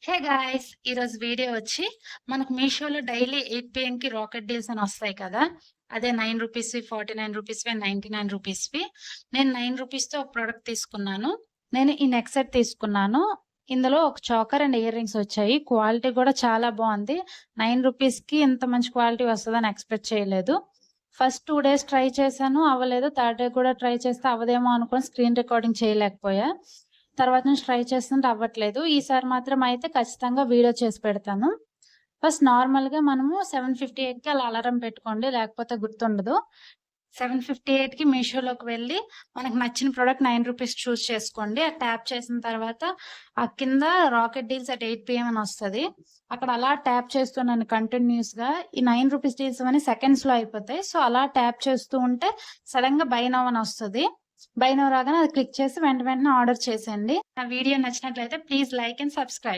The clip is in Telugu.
Hey guys! ఈరోజు వీడియో వచ్చి మనకు మీషోలో డైలీ 8 PM రాకెట్ డీల్స్ అని వస్తాయి కదా! అదే ₹9, ₹49, ₹99. నేను ₹9తో ఒక ప్రొడక్ట్ తీసుకున్నాను. నేను ఈ నెక్ సెట్ తీసుకున్నాను. ఇందులో ఒక చోకర్ అండ్ ఇయర్ రింగ్స్ వచ్చాయి. క్వాలిటీ కూడా చాలా బావుంది. ₹9కి ఇంత మంచి క్వాలిటీ వస్తదని ఎక్స్‌పెక్ట్ చేయలేదు. ఫస్ట్ 2 డేస్ ట్రై చేశాను. అవ్వలేదు. థర్డ్ డే కూడా ట్రై చేస్తే అవ్వదేమో అనుకోని స్క్రీన్ రికార్డింగ్ చేయలేకపోయా. తర్వాత నుంచి ట్రై చేస్తుంటే అవ్వట్లేదు. ఈసారి మాత్రం అయితే ఖచ్చితంగా వీడియో చేసి పెడతాను. ఫస్ట్ నార్మల్‌గా మనము 7:58కి అలా అలారం పెట్టుకోండి. లేకపోతే గుర్తుండదు. 7:58కి మీషోలోకి వెళ్లి మనకు నచ్చిన ప్రొడక్ట్ ₹9 చూజ్ చేసుకోండి. అది ట్యాప్ చేసిన తర్వాత ఆ కింద రాకెట్ డీల్స్ అట్ 8 PM అని వస్తది. అక్కడ అలా ట్యాప్ చేస్తున్నాను కంటిన్యూయస్‌గా. ఈ ₹9 డీల్స్ అవన్నీ సెకండ్స్‌లో అయిపోతాయి. సో, అలా ట్యాప్ చేస్తూ ఉంటే సడెన్‌గా బై నౌ అని వస్తది. బై నౌ రాగానే అది క్లిక్ చేసి వెంటనే ఆర్డర్ చేసేయండి. నా వీడియో నచ్చినట్లయితే ప్లీజ్ లైక్ అండ్ సబ్స్క్రైబ్.